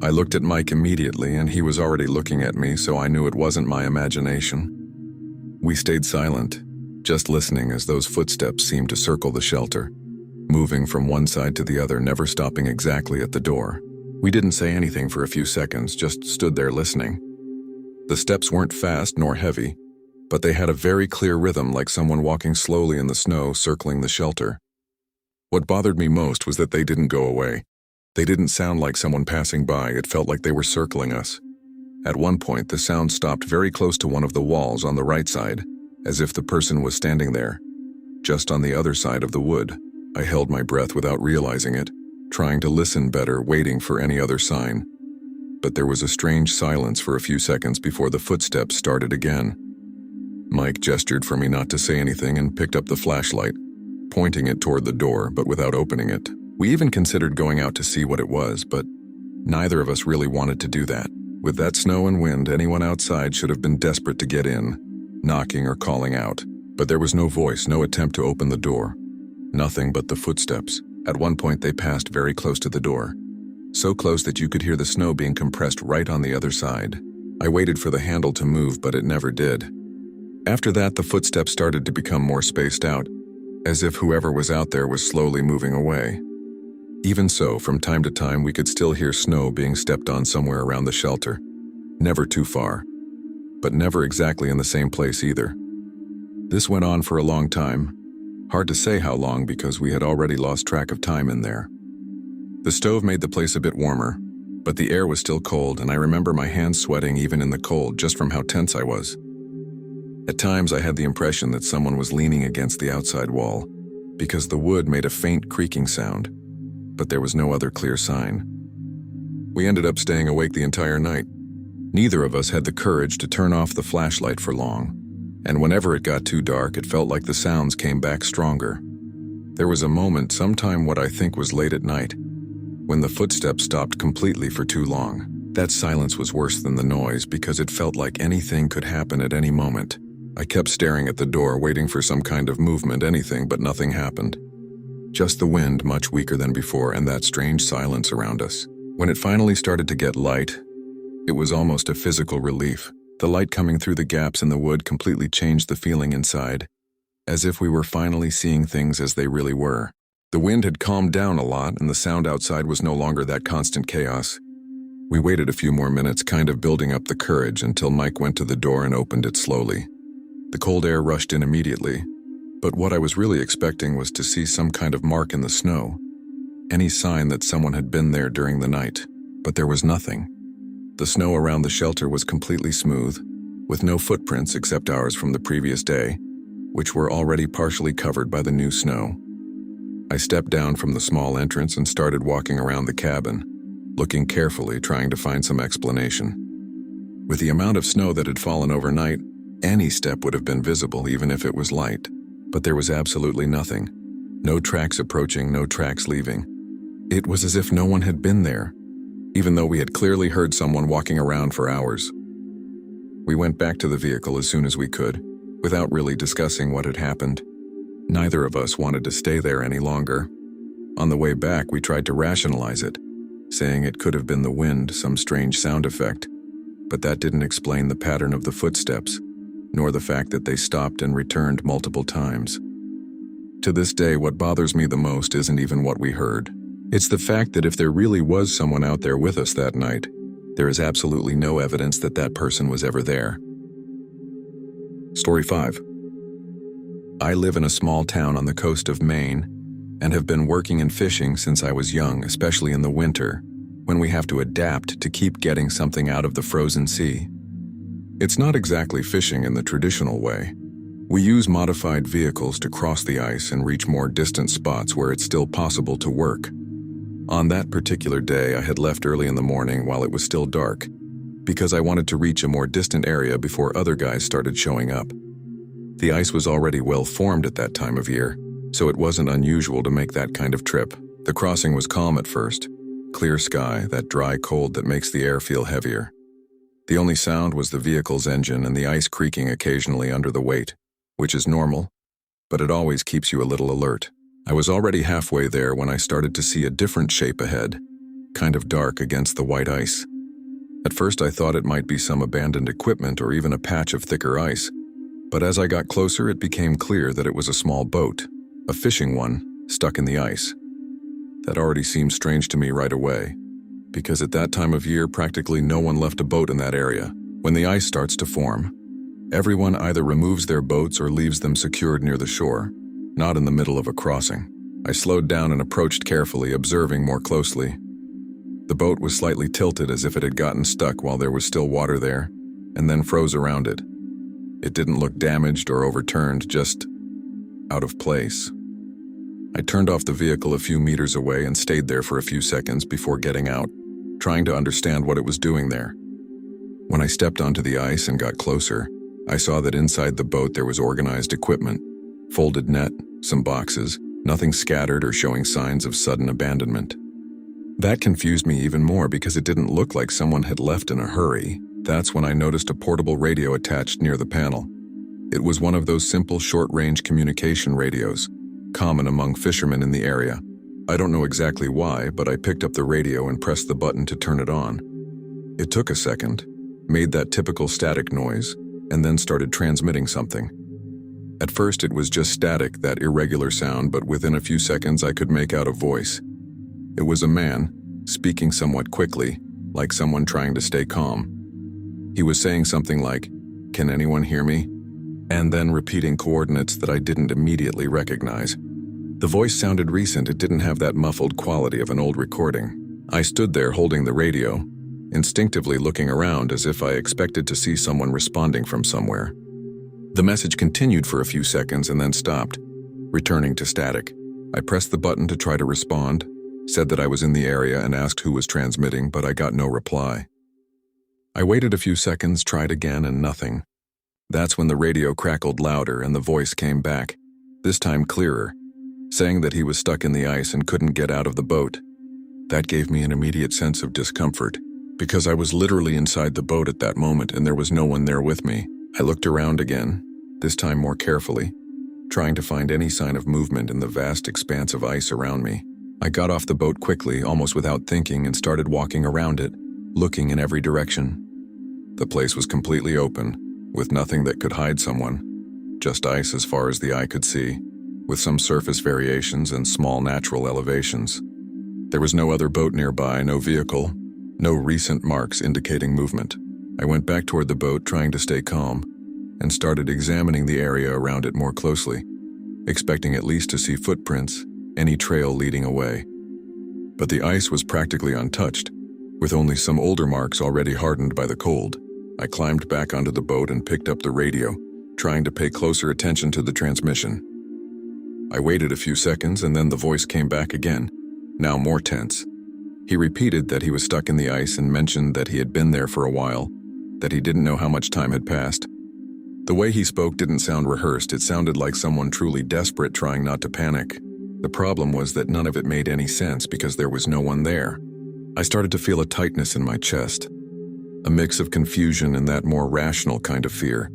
I looked at Mike immediately, and he was already looking at me, so I knew it wasn't my imagination. We stayed silent, just listening as those footsteps seemed to circle the shelter, moving from one side to the other, never stopping exactly at the door. We didn't say anything for a few seconds, just stood there listening. The steps weren't fast nor heavy, but they had a very clear rhythm, like someone walking slowly in the snow, circling the shelter. What bothered me most was that they didn't go away. They didn't sound like someone passing by, it felt like they were circling us. At one point, the sound stopped very close to one of the walls on the right side, as if the person was standing there, just on the other side of the wood. I held my breath without realizing it, trying to listen better, waiting for any other sign. But there was a strange silence for a few seconds before the footsteps started again. Mike gestured for me not to say anything and picked up the flashlight, pointing it toward the door, but without opening it. We even considered going out to see what it was, but neither of us really wanted to do that. With that snow and wind, anyone outside should have been desperate to get in, knocking or calling out. But there was no voice, no attempt to open the door. Nothing but the footsteps. At one point, they passed very close to the door, so close that you could hear the snow being compressed right on the other side. I waited for the handle to move, but it never did. After that, the footsteps started to become more spaced out, as if whoever was out there was slowly moving away. Even so, from time to time, we could still hear snow being stepped on somewhere around the shelter. Never too far, but never exactly in the same place either. This went on for a long time. Hard to say how long because we had already lost track of time in there. The stove made the place a bit warmer, but the air was still cold, and I remember my hands sweating even in the cold just from how tense I was. At times, I had the impression that someone was leaning against the outside wall, because the wood made a faint creaking sound, but there was no other clear sign. We ended up staying awake the entire night, Neither of us had the courage to turn off the flashlight for long, and whenever it got too dark, it felt like the sounds came back stronger. There was a moment, sometime what I think was late at night, when the footsteps stopped completely for too long. That silence was worse than the noise because it felt like anything could happen at any moment. I kept staring at the door, waiting for some kind of movement, anything, but nothing happened. Just the wind, much weaker than before, and that strange silence around us. When it finally started to get light, it was almost a physical relief. The light coming through the gaps in the wood completely changed the feeling inside, as if we were finally seeing things as they really were. The wind had calmed down a lot, and the sound outside was no longer that constant chaos. We waited a few more minutes, kind of building up the courage, until Mike went to the door and opened it slowly. The cold air rushed in immediately, but what I was really expecting was to see some kind of mark in the snow, any sign that someone had been there during the night, but there was nothing. The snow around the shelter was completely smooth, with no footprints except ours from the previous day, which were already partially covered by the new snow. I stepped down from the small entrance and started walking around the cabin, looking carefully, trying to find some explanation. With the amount of snow that had fallen overnight, any step would have been visible even if it was light, but there was absolutely nothing. No tracks approaching, no tracks leaving. It was as if no one had been there, even though we had clearly heard someone walking around for hours. We went back to the vehicle as soon as we could, without really discussing what had happened. Neither of us wanted to stay there any longer. On the way back, we tried to rationalize it, saying it could have been the wind, some strange sound effect, but that didn't explain the pattern of the footsteps, nor the fact that they stopped and returned multiple times. To this day, what bothers me the most isn't even what we heard. It's the fact that if there really was someone out there with us that night, there is absolutely no evidence that that person was ever there. Story 5. I live in a small town on the coast of Maine and have been working in fishing since I was young, especially in the winter, when we have to adapt to keep getting something out of the frozen sea. It's not exactly fishing in the traditional way. We use modified vehicles to cross the ice and reach more distant spots where it's still possible to work. On that particular day, I had left early in the morning while it was still dark, because I wanted to reach a more distant area before other guys started showing up. The ice was already well formed at that time of year, so it wasn't unusual to make that kind of trip. The crossing was calm at first, clear sky, that dry cold that makes the air feel heavier. The only sound was the vehicle's engine and the ice creaking occasionally under the weight, which is normal, but it always keeps you a little alert. I was already halfway there when I started to see a different shape ahead, kind of dark against the white ice. At first I thought it might be some abandoned equipment or even a patch of thicker ice, but as I got closer it became clear that it was a small boat, a fishing one, stuck in the ice. That already seemed strange to me right away, because at that time of year practically no one left a boat in that area. When the ice starts to form, everyone either removes their boats or leaves them secured near the shore, not in the middle of a crossing. I slowed down and approached carefully, observing more closely. The boat was slightly tilted as if it had gotten stuck while there was still water there, and then froze around it. It didn't look damaged or overturned, just out of place. I turned off the vehicle a few meters away and stayed there for a few seconds before getting out, trying to understand what it was doing there. When I stepped onto the ice and got closer, I saw that inside the boat there was organized equipment, folded net, some boxes, nothing scattered or showing signs of sudden abandonment. That confused me even more because it didn't look like someone had left in a hurry. That's when I noticed a portable radio attached near the panel. It was one of those simple short-range communication radios, common among fishermen in the area. I don't know exactly why, but I picked up the radio and pressed the button to turn it on. It took a second, made that typical static noise, and then started transmitting something. At first it was just static, that irregular sound, but within a few seconds I could make out a voice. It was a man, speaking somewhat quickly, like someone trying to stay calm. He was saying something like, "Can anyone hear me?" and then repeating coordinates that I didn't immediately recognize. The voice sounded recent, it didn't have that muffled quality of an old recording. I stood there holding the radio, instinctively looking around as if I expected to see someone responding from somewhere. The message continued for a few seconds and then stopped, returning to static. I pressed the button to try to respond, said that I was in the area and asked who was transmitting, but I got no reply. I waited a few seconds, tried again, and nothing. That's when the radio crackled louder and the voice came back, this time clearer, saying that he was stuck in the ice and couldn't get out of the boat. That gave me an immediate sense of discomfort, because I was literally inside the boat at that moment and there was no one there with me. I looked around again, this time more carefully, trying to find any sign of movement in the vast expanse of ice around me. I got off the boat quickly, almost without thinking, and started walking around it, looking in every direction. The place was completely open, with nothing that could hide someone, just ice as far as the eye could see, with some surface variations and small natural elevations. There was no other boat nearby, no vehicle, no recent marks indicating movement. I went back toward the boat, trying to stay calm, and started examining the area around it more closely, expecting at least to see footprints, any trail leading away. But the ice was practically untouched, with only some older marks already hardened by the cold. I climbed back onto the boat and picked up the radio, trying to pay closer attention to the transmission. I waited a few seconds and then the voice came back again, now more tense. He repeated that he was stuck in the ice and mentioned that he had been there for a while, that he didn't know how much time had passed. The way he spoke didn't sound rehearsed, it sounded like someone truly desperate trying not to panic. The problem was that none of it made any sense because there was no one there. I started to feel a tightness in my chest, a mix of confusion and that more rational kind of fear,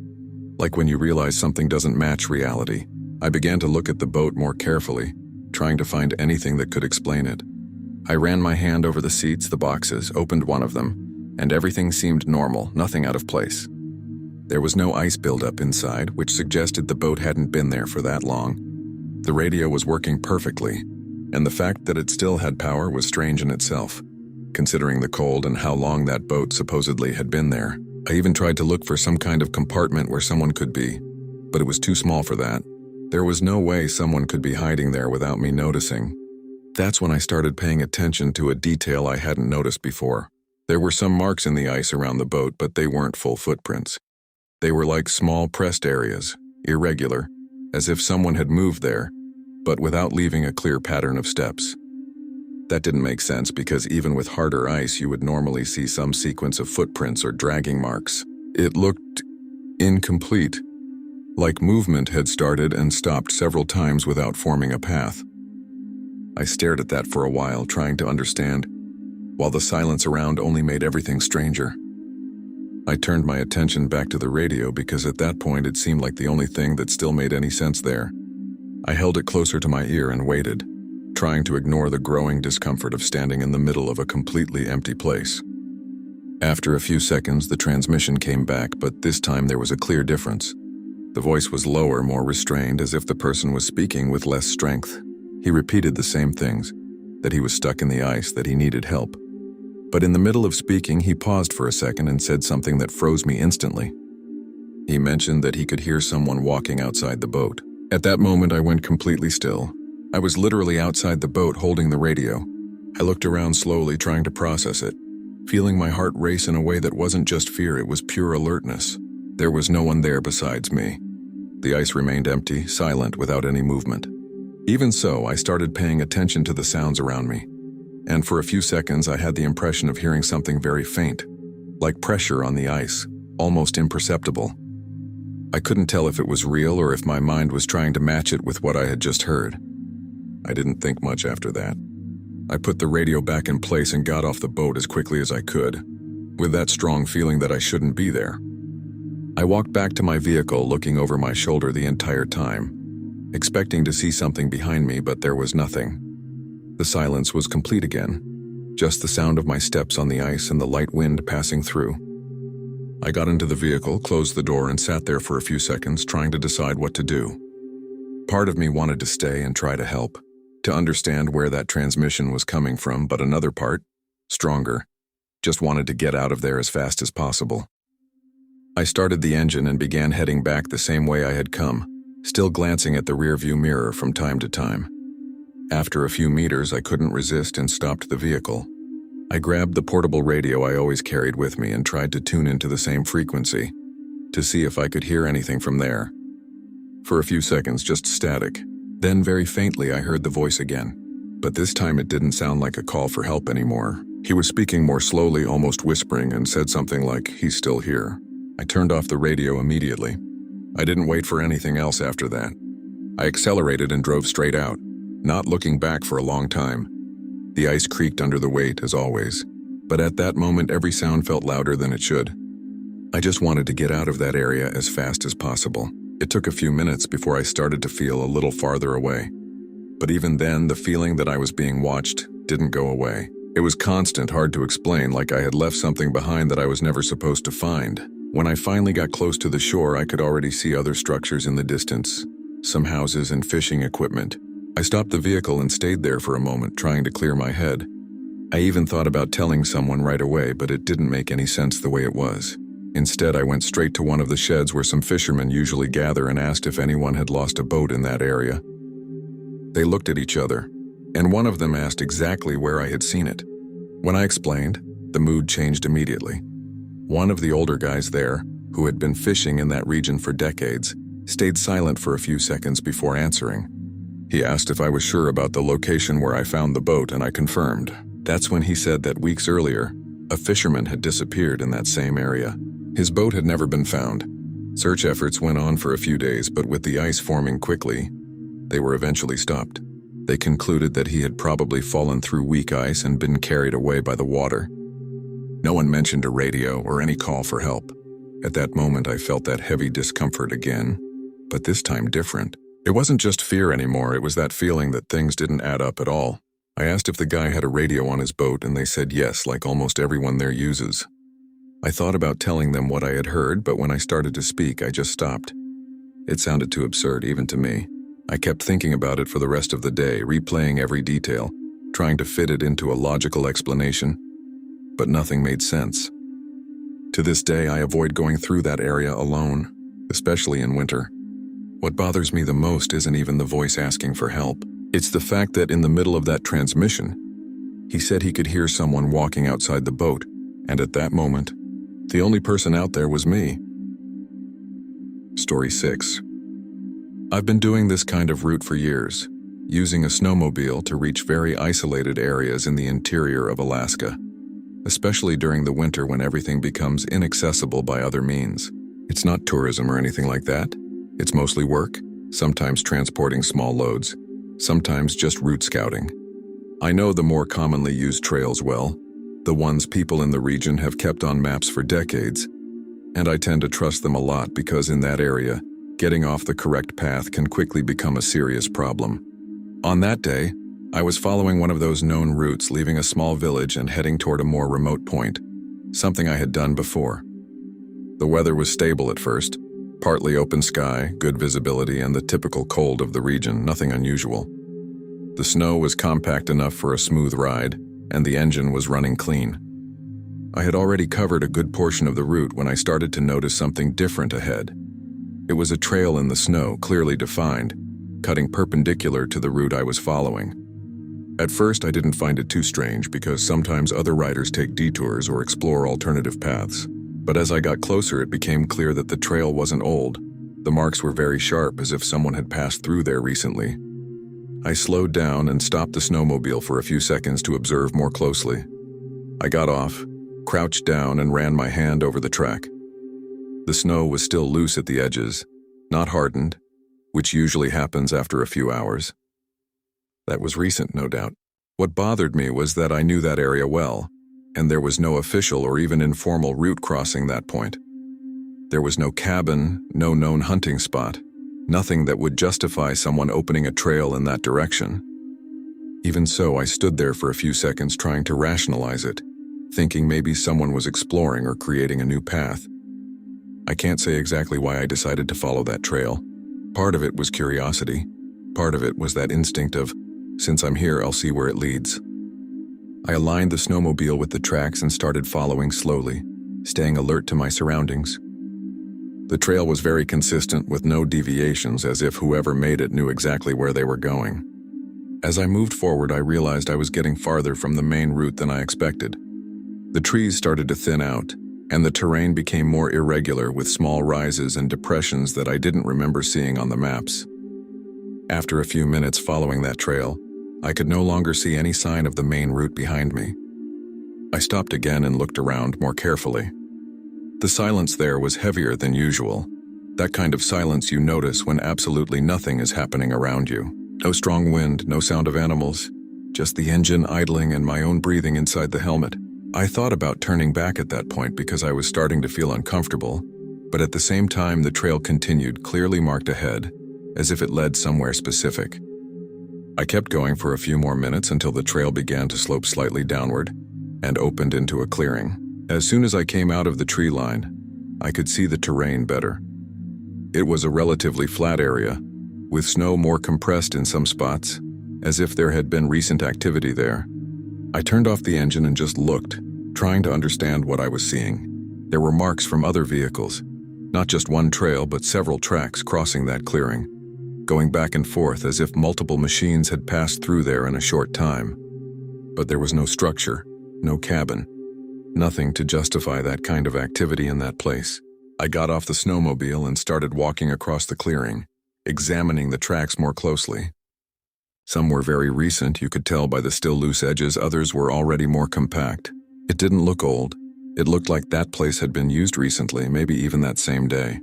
like when you realize something doesn't match reality. I began to look at the boat more carefully, trying to find anything that could explain it. I ran my hand over the seats, the boxes, opened one of them, and everything seemed normal, nothing out of place. There was no ice buildup inside, which suggested the boat hadn't been there for that long. The radio was working perfectly, and the fact that it still had power was strange in itself, considering the cold and how long that boat supposedly had been there. I even tried to look for some kind of compartment where someone could be, but it was too small for that. There was no way someone could be hiding there without me noticing. That's when I started paying attention to a detail I hadn't noticed before. There were some marks in the ice around the boat, but they weren't full footprints. They were like small pressed areas, irregular, as if someone had moved there, but without leaving a clear pattern of steps. That didn't make sense because even with harder ice, you would normally see some sequence of footprints or dragging marks. It looked incomplete, like movement had started and stopped several times without forming a path. I stared at that for a while, trying to understand, while the silence around only made everything stranger. I turned my attention back to the radio because at that point it seemed like the only thing that still made any sense there. I held it closer to my ear and waited, trying to ignore the growing discomfort of standing in the middle of a completely empty place. After a few seconds, the transmission came back, but this time there was a clear difference. The voice was lower, more restrained, as if the person was speaking with less strength. He repeated the same things, that he was stuck in the ice, that he needed help. But in the middle of speaking, he paused for a second and said something that froze me instantly. He mentioned that he could hear someone walking outside the boat. At that moment, I went completely still. I was literally outside the boat holding the radio. I looked around slowly, trying to process it, feeling my heart race in a way that wasn't just fear, it was pure alertness. There was no one there besides me. The ice remained empty, silent, without any movement. Even so, I started paying attention to the sounds around me. And for a few seconds, I had the impression of hearing something very faint, like pressure on the ice, almost imperceptible. I couldn't tell if it was real or if my mind was trying to match it with what I had just heard. I didn't think much after that. I put the radio back in place and got off the boat as quickly as I could, with that strong feeling that I shouldn't be there. I walked back to my vehicle, looking over my shoulder the entire time, expecting to see something behind me, but there was nothing. The silence was complete again, just the sound of my steps on the ice and the light wind passing through. I got into the vehicle, closed the door, and sat there for a few seconds, trying to decide what to do. Part of me wanted to stay and try to help, to understand where that transmission was coming from, but another part, stronger, just wanted to get out of there as fast as possible. I started the engine and began heading back the same way I had come, still glancing at the rearview mirror from time to time. After a few meters, I couldn't resist and stopped the vehicle. I grabbed the portable radio I always carried with me and tried to tune into the same frequency, to see if I could hear anything from there. For a few seconds, just static. Then very faintly, I heard the voice again. But this time it didn't sound like a call for help anymore. He was speaking more slowly, almost whispering, and said something like, "He's still here." I turned off the radio immediately. I didn't wait for anything else after that. I accelerated and drove straight out, not looking back for a long time. The ice creaked under the weight, as always, but at that moment every sound felt louder than it should. I just wanted to get out of that area as fast as possible. It took a few minutes before I started to feel a little farther away. But even then, the feeling that I was being watched didn't go away. It was constant, hard to explain, like I had left something behind that I was never supposed to find. When I finally got close to the shore, I could already see other structures in the distance, some houses and fishing equipment. I stopped the vehicle and stayed there for a moment, trying to clear my head. I even thought about telling someone right away, but it didn't make any sense the way it was. Instead, I went straight to one of the sheds where some fishermen usually gather and asked if anyone had lost a boat in that area. They looked at each other, and one of them asked exactly where I had seen it. When I explained, the mood changed immediately. One of the older guys there, who had been fishing in that region for decades, stayed silent for a few seconds before answering. He asked if I was sure about the location where I found the boat, and I confirmed. That's when he said that weeks earlier, a fisherman had disappeared in that same area. His boat had never been found. Search efforts went on for a few days, but with the ice forming quickly, they were eventually stopped. They concluded that he had probably fallen through weak ice and been carried away by the water. No one mentioned a radio or any call for help. At that moment, I felt that heavy discomfort again, but this time different. It wasn't just fear anymore, it was that feeling that things didn't add up at all. I asked if the guy had a radio on his boat, and they said yes, like almost everyone there uses. I thought about telling them what I had heard, but when I started to speak, I just stopped. It sounded too absurd, even to me. I kept thinking about it for the rest of the day, replaying every detail, trying to fit it into a logical explanation, but nothing made sense. To this day, I avoid going through that area alone, especially in winter. What bothers me the most isn't even the voice asking for help. It's the fact that in the middle of that transmission, he said he could hear someone walking outside the boat, and at that moment, the only person out there was me. Story 6. I've been doing this kind of route for years, using a snowmobile to reach very isolated areas in the interior of Alaska, especially during the winter when everything becomes inaccessible by other means. It's not tourism or anything like that. It's mostly work, sometimes transporting small loads, sometimes just route scouting. I know the more commonly used trails well, the ones people in the region have kept on maps for decades, and I tend to trust them a lot because in that area, getting off the correct path can quickly become a serious problem. On that day, I was following one of those known routes, leaving a small village and heading toward a more remote point, something I had done before. The weather was stable at first, partly open sky, good visibility, and the typical cold of the region, nothing unusual. The snow was compact enough for a smooth ride, and the engine was running clean. I had already covered a good portion of the route when I started to notice something different ahead. It was a trail in the snow, clearly defined, cutting perpendicular to the route I was following. At first, I didn't find it too strange because sometimes other riders take detours or explore alternative paths. But as I got closer, it became clear that the trail wasn't old. The marks were very sharp, as if someone had passed through there recently. I slowed down and stopped the snowmobile for a few seconds to observe more closely. I got off, crouched down, and ran my hand over the track. The snow was still loose at the edges, not hardened, which usually happens after a few hours. That was recent, no doubt. What bothered me was that I knew that area well, and there was no official or even informal route crossing that point. There was no cabin, no known hunting spot, nothing that would justify someone opening a trail in that direction. Even so, I stood there for a few seconds trying to rationalize it, thinking maybe someone was exploring or creating a new path. I can't say exactly why I decided to follow that trail. Part of it was curiosity. Part of it was that instinct of, since I'm here, I'll see where it leads. I aligned the snowmobile with the tracks and started following slowly, staying alert to my surroundings. The trail was very consistent with no deviations, as if whoever made it knew exactly where they were going. As I moved forward, I realized I was getting farther from the main route than I expected. The trees started to thin out, and the terrain became more irregular with small rises and depressions that I didn't remember seeing on the maps. After a few minutes following that trail, I could no longer see any sign of the main route behind me. I stopped again and looked around more carefully. The silence there was heavier than usual. That kind of silence you notice when absolutely nothing is happening around you. No strong wind, no sound of animals, just the engine idling and my own breathing inside the helmet. I thought about turning back at that point because I was starting to feel uncomfortable, but at the same time the trail continued, clearly marked ahead, as if it led somewhere specific. I kept going for a few more minutes until the trail began to slope slightly downward and opened into a clearing. As soon as I came out of the tree line, I could see the terrain better. It was a relatively flat area, with snow more compressed in some spots, as if there had been recent activity there. I turned off the engine and just looked, trying to understand what I was seeing. There were marks from other vehicles, not just one trail but several tracks crossing that clearing, going back and forth as if multiple machines had passed through there in a short time. But there was no structure, no cabin, nothing to justify that kind of activity in that place. I got off the snowmobile and started walking across the clearing, examining the tracks more closely. Some were very recent, you could tell by the still loose edges. Others were already more compact. It didn't look old. It looked like that place had been used recently, maybe even that same day.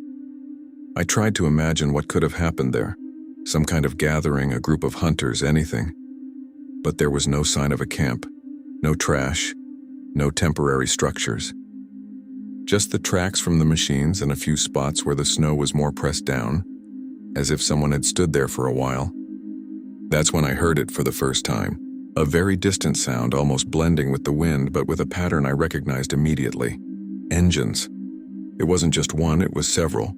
I tried to imagine what could have happened there. Some kind of gathering, a group of hunters, anything. But there was no sign of a camp, no trash, no temporary structures. Just the tracks from the machines and a few spots where the snow was more pressed down, as if someone had stood there for a while. That's when I heard it for the first time. A very distant sound, almost blending with the wind, but with a pattern I recognized immediately. Engines. It wasn't just one, it was several,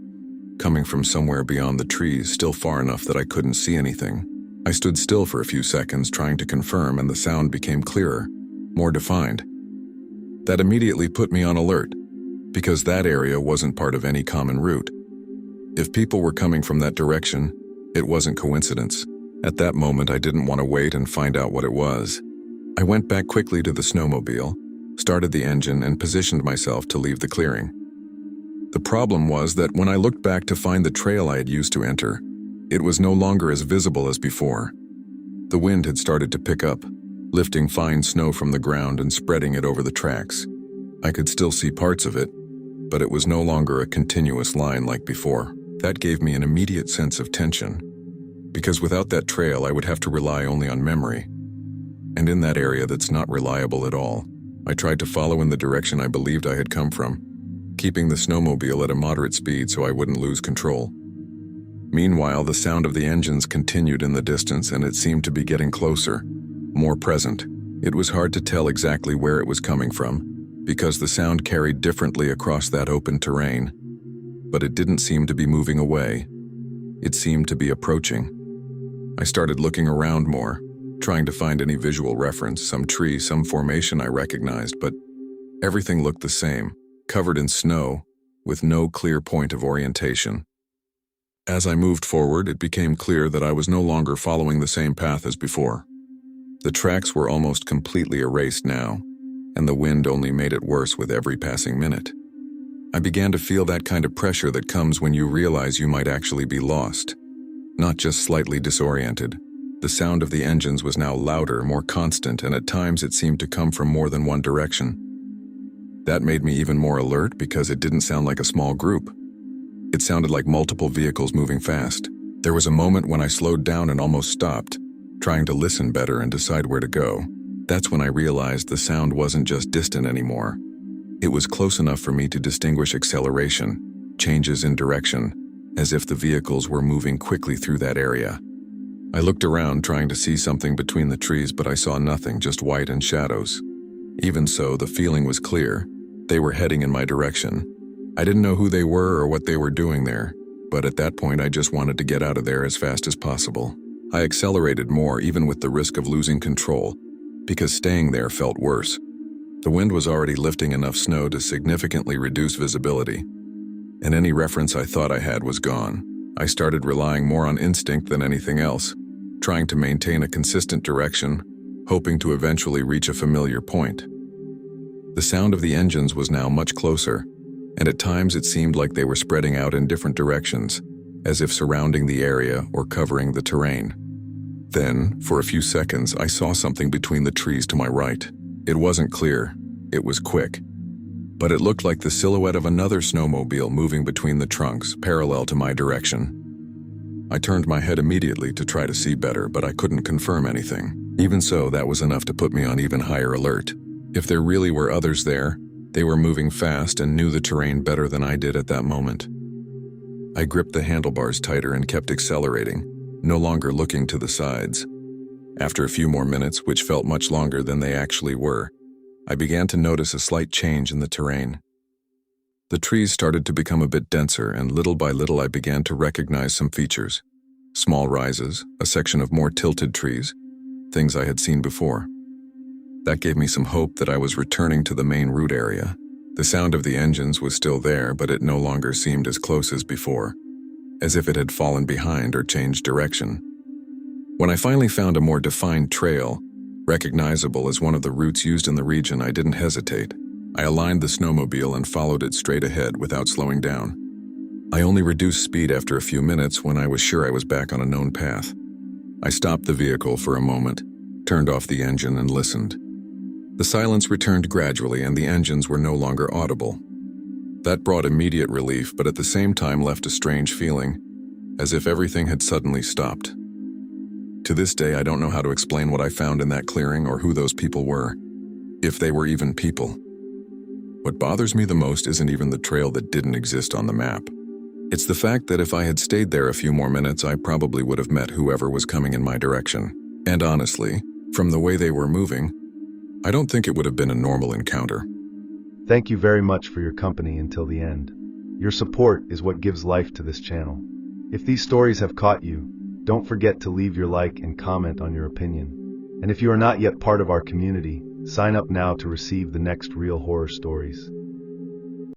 coming from somewhere beyond the trees, still far enough that I couldn't see anything. I stood still for a few seconds, trying to confirm, and the sound became clearer, more defined. That immediately put me on alert, because that area wasn't part of any common route. If people were coming from that direction, it wasn't coincidence. At that moment, I didn't want to wait and find out what it was. I went back quickly to the snowmobile, started the engine, and positioned myself to leave the clearing. The problem was that when I looked back to find the trail I had used to enter, it was no longer as visible as before. The wind had started to pick up, lifting fine snow from the ground and spreading it over the tracks. I could still see parts of it, but it was no longer a continuous line like before. That gave me an immediate sense of tension, because without that trail I would have to rely only on memory. And in that area that's not reliable at all, I tried to follow in the direction I believed I had come from, keeping the snowmobile at a moderate speed so I wouldn't lose control. Meanwhile, the sound of the engines continued in the distance, and it seemed to be getting closer, more present. It was hard to tell exactly where it was coming from, because the sound carried differently across that open terrain. But it didn't seem to be moving away. It seemed to be approaching. I started looking around more, trying to find any visual reference, some tree, some formation I recognized, but everything looked the same, covered in snow, with no clear point of orientation. As I moved forward, it became clear that I was no longer following the same path as before. The tracks were almost completely erased now, and the wind only made it worse with every passing minute. I began to feel that kind of pressure that comes when you realize you might actually be lost, not just slightly disoriented. The sound of the engines was now louder, more constant, and at times it seemed to come from more than one direction. That made me even more alert because it didn't sound like a small group. It sounded like multiple vehicles moving fast. There was a moment when I slowed down and almost stopped, trying to listen better and decide where to go. That's when I realized the sound wasn't just distant anymore. It was close enough for me to distinguish acceleration, changes in direction, as if the vehicles were moving quickly through that area. I looked around trying to see something between the trees, but I saw nothing, just white and shadows. Even so, the feeling was clear. They were heading in my direction. I didn't know who they were or what they were doing there, but at that point I just wanted to get out of there as fast as possible. I accelerated more, even with the risk of losing control, because staying there felt worse. The wind was already lifting enough snow to significantly reduce visibility, and any reference I thought I had was gone. I started relying more on instinct than anything else, trying to maintain a consistent direction, hoping to eventually reach a familiar point. The sound of the engines was now much closer, and at times it seemed like they were spreading out in different directions, as if surrounding the area or covering the terrain. Then, for a few seconds, I saw something between the trees to my right. It wasn't clear. It was quick, but it looked like the silhouette of another snowmobile moving between the trunks, parallel to my direction. I turned my head immediately to try to see better, but I couldn't confirm anything. Even so, that was enough to put me on even higher alert. If there really were others there, they were moving fast and knew the terrain better than I did at that moment. I gripped the handlebars tighter and kept accelerating, no longer looking to the sides. After a few more minutes, which felt much longer than they actually were, I began to notice a slight change in the terrain. The trees started to become a bit denser, and little by little I began to recognize some features. Small rises, a section of more tilted trees, things I had seen before. That gave me some hope that I was returning to the main route area. The sound of the engines was still there, but it no longer seemed as close as before, as if it had fallen behind or changed direction. When I finally found a more defined trail, recognizable as one of the routes used in the region, I didn't hesitate. I aligned the snowmobile and followed it straight ahead without slowing down. I only reduced speed after a few minutes when I was sure I was back on a known path. I stopped the vehicle for a moment, turned off the engine, and listened. The silence returned gradually and the engines were no longer audible. That brought immediate relief, but at the same time left a strange feeling, as if everything had suddenly stopped. To this day, I don't know how to explain what I found in that clearing or who those people were, if they were even people. What bothers me the most isn't even the trail that didn't exist on the map. It's the fact that if I had stayed there a few more minutes, I probably would have met whoever was coming in my direction. And honestly, from the way they were moving, I don't think it would have been a normal encounter. Thank you very much for your company until the end. Your support is what gives life to this channel. If these stories have caught you, don't forget to leave your like and comment on your opinion. And if you are not yet part of our community, sign up now to receive the next real horror stories.